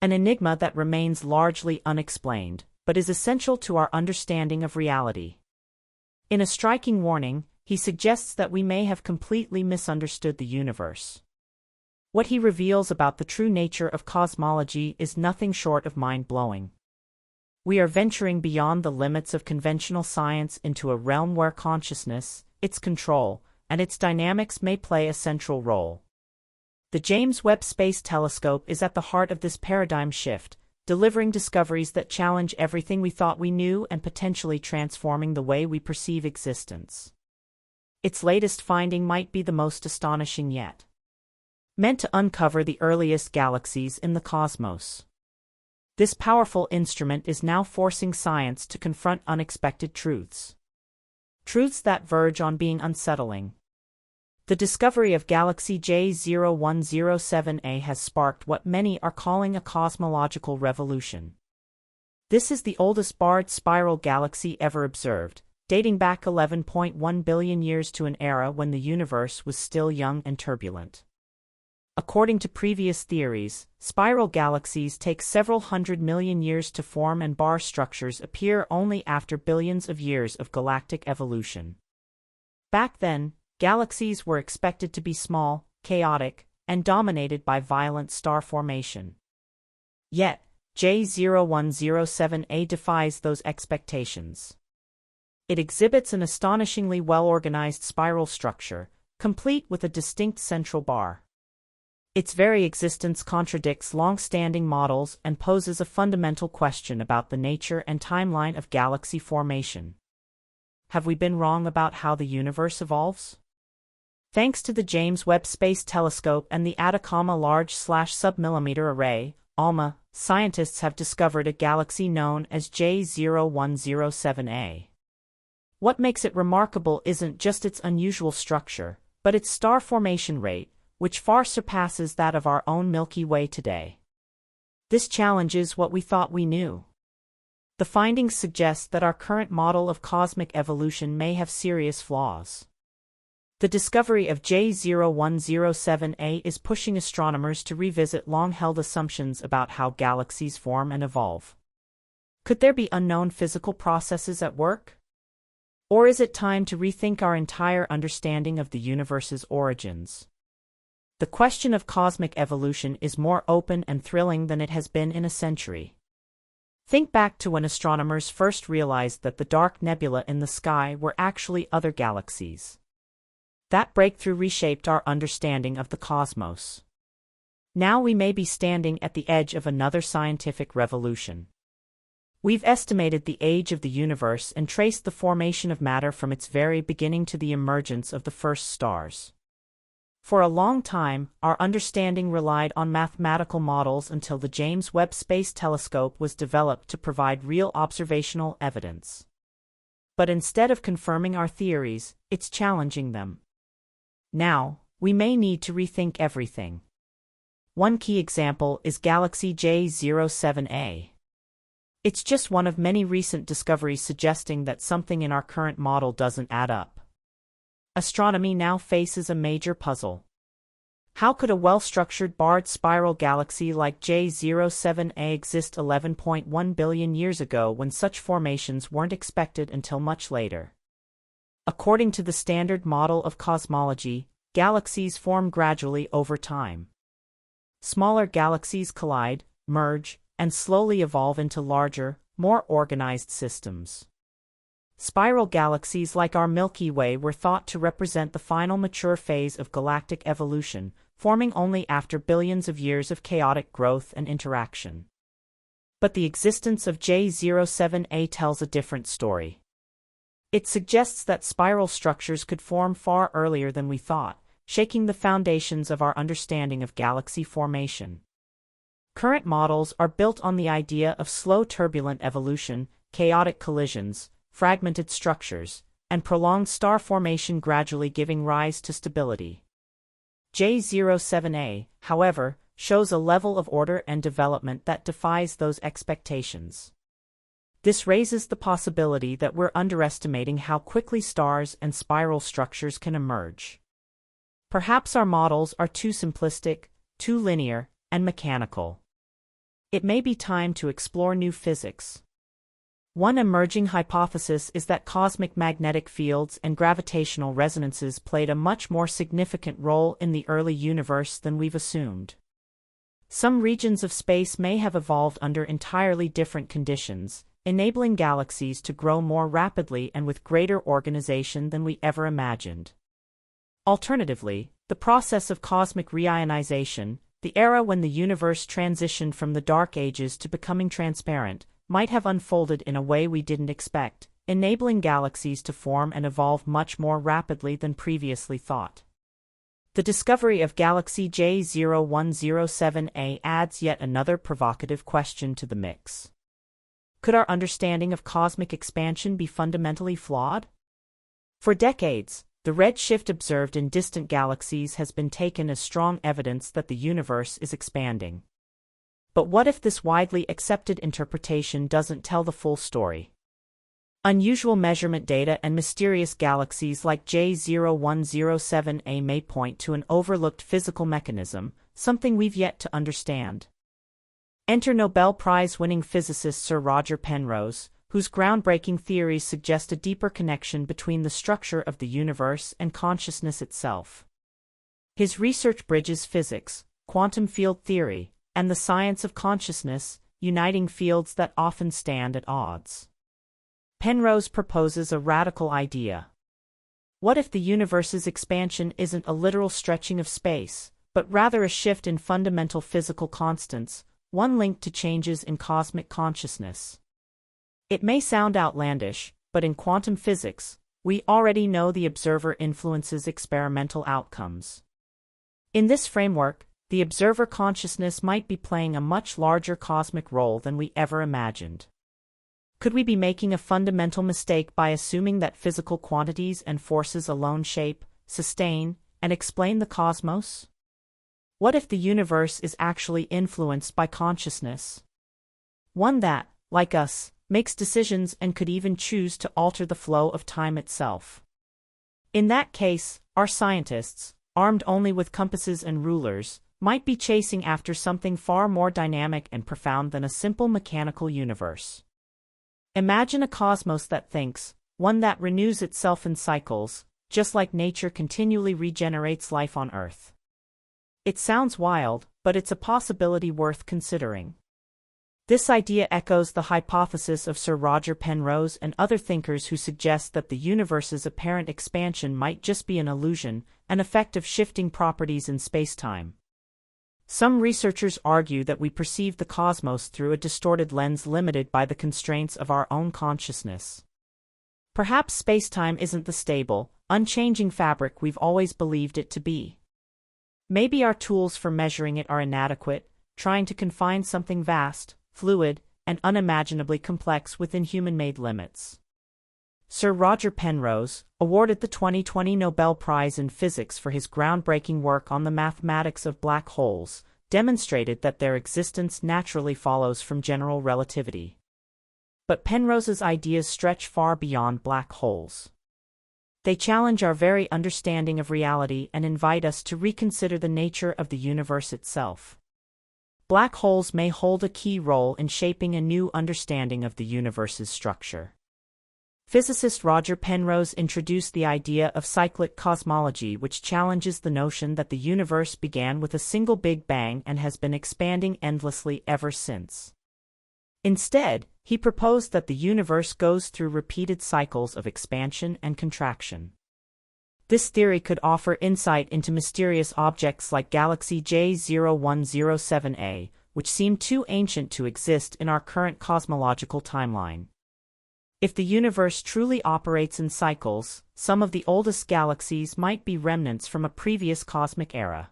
an enigma that remains largely unexplained, but is essential to our understanding of reality. In a striking warning, he suggests that we may have completely misunderstood the universe. What he reveals about the true nature of cosmology is nothing short of mind-blowing. We are venturing beyond the limits of conventional science into a realm where consciousness, its control, and its dynamics may play a central role. The James Webb Space Telescope is at the heart of this paradigm shift, delivering discoveries that challenge everything we thought we knew and potentially transforming the way we perceive existence. Its latest finding might be the most astonishing yet. Meant to uncover the earliest galaxies in the cosmos. This powerful instrument is now forcing science to confront unexpected truths. Truths that verge on being unsettling. The discovery of galaxy J0107a has sparked what many are calling a cosmological revolution. This is the oldest barred spiral galaxy ever observed, dating back 11.1 billion years to an era when the universe was still young and turbulent. According to previous theories, spiral galaxies take several hundred million years to form and bar structures appear only after billions of years of galactic evolution. Back then, galaxies were expected to be small, chaotic, and dominated by violent star formation. Yet, J0107a defies those expectations. It exhibits an astonishingly well-organized spiral structure, complete with a distinct central bar. Its very existence contradicts long-standing models and poses a fundamental question about the nature and timeline of galaxy formation. Have we been wrong about how the universe evolves? Thanks to the James Webb Space Telescope and the Atacama Large/Submillimeter Array, ALMA, scientists have discovered a galaxy known as J0107a. What makes it remarkable isn't just its unusual structure, but its star formation rate, which far surpasses that of our own Milky Way today. This challenges what we thought we knew. The findings suggest that our current model of cosmic evolution may have serious flaws. The discovery of J0107a is pushing astronomers to revisit long-held assumptions about how galaxies form and evolve. Could there be unknown physical processes at work? Or is it time to rethink our entire understanding of the universe's origins? The question of cosmic evolution is more open and thrilling than it has been in a century. Think back to when astronomers first realized that the dark nebula in the sky were actually other galaxies. That breakthrough reshaped our understanding of the cosmos. Now we may be standing at the edge of another scientific revolution. We've estimated the age of the universe and traced the formation of matter from its very beginning to the emergence of the first stars. For a long time, our understanding relied on mathematical models until the James Webb Space Telescope was developed to provide real observational evidence. But instead of confirming our theories, it's challenging them. Now, we may need to rethink everything. One key example is galaxy J07a. It's just one of many recent discoveries suggesting that something in our current model doesn't add up. Astronomy now faces a major puzzle. How could a well-structured barred spiral galaxy like J07a exist 11.1 billion years ago when such formations weren't expected until much later? According to the standard model of cosmology, galaxies form gradually over time. Smaller galaxies collide, merge, and slowly evolve into larger, more organized systems. Spiral galaxies like our Milky Way were thought to represent the final mature phase of galactic evolution, forming only after billions of years of chaotic growth and interaction. But the existence of J07a tells a different story. It suggests that spiral structures could form far earlier than we thought, shaking the foundations of our understanding of galaxy formation. Current models are built on the idea of slow turbulent evolution, chaotic collisions, fragmented structures, and prolonged star formation gradually giving rise to stability. J07a, however, shows a level of order and development that defies those expectations. This raises the possibility that we're underestimating how quickly stars and spiral structures can emerge. Perhaps our models are too simplistic, too linear, and mechanical. It may be time to explore new physics. One emerging hypothesis is that cosmic magnetic fields and gravitational resonances played a much more significant role in the early universe than we've assumed. Some regions of space may have evolved under entirely different conditions, enabling galaxies to grow more rapidly and with greater organization than we ever imagined. Alternatively, the process of cosmic reionization, the era when the universe transitioned from the Dark Ages to becoming transparent, might have unfolded in a way we didn't expect, enabling galaxies to form and evolve much more rapidly than previously thought. The discovery of galaxy J0107a adds yet another provocative question to the mix. Could our understanding of cosmic expansion be fundamentally flawed? For decades, the redshift observed in distant galaxies has been taken as strong evidence that the universe is expanding. But what if this widely accepted interpretation doesn't tell the full story? Unusual measurement data and mysterious galaxies like J0107a may point to an overlooked physical mechanism, something we've yet to understand. Enter Nobel Prize-winning physicist Sir Roger Penrose, whose groundbreaking theories suggest a deeper connection between the structure of the universe and consciousness itself. His research bridges physics, quantum field theory, and the science of consciousness, uniting fields that often stand at odds. Penrose proposes a radical idea. What if the universe's expansion isn't a literal stretching of space, but rather a shift in fundamental physical constants, one linked to changes in cosmic consciousness? It may sound outlandish, but in quantum physics, we already know the observer influences experimental outcomes. In this framework, the observer consciousness might be playing a much larger cosmic role than we ever imagined. Could we be making a fundamental mistake by assuming that physical quantities and forces alone shape, sustain, and explain the cosmos? What if the universe is actually influenced by consciousness? One that, like us, makes decisions and could even choose to alter the flow of time itself. In that case, our scientists, armed only with compasses and rulers, might be chasing after something far more dynamic and profound than a simple mechanical universe. Imagine a cosmos that thinks, one that renews itself in cycles, just like nature continually regenerates life on Earth. It sounds wild, but it's a possibility worth considering. This idea echoes the hypothesis of Sir Roger Penrose and other thinkers who suggest that the universe's apparent expansion might just be an illusion, an effect of shifting properties in spacetime. Some researchers argue that we perceive the cosmos through a distorted lens limited by the constraints of our own consciousness. Perhaps spacetime isn't the stable, unchanging fabric we've always believed it to be. Maybe our tools for measuring it are inadequate, trying to confine something vast, fluid, and unimaginably complex within human-made limits. Sir Roger Penrose, awarded the 2020 Nobel Prize in Physics for his groundbreaking work on the mathematics of black holes, demonstrated that their existence naturally follows from general relativity. But Penrose's ideas stretch far beyond black holes. They challenge our very understanding of reality and invite us to reconsider the nature of the universe itself. Black holes may hold a key role in shaping a new understanding of the universe's structure. Physicist Roger Penrose introduced the idea of cyclic cosmology, which challenges the notion that the universe began with a single Big Bang and has been expanding endlessly ever since. Instead, he proposed that the universe goes through repeated cycles of expansion and contraction. This theory could offer insight into mysterious objects like galaxy J0107a, which seem too ancient to exist in our current cosmological timeline. If the universe truly operates in cycles, some of the oldest galaxies might be remnants from a previous cosmic era.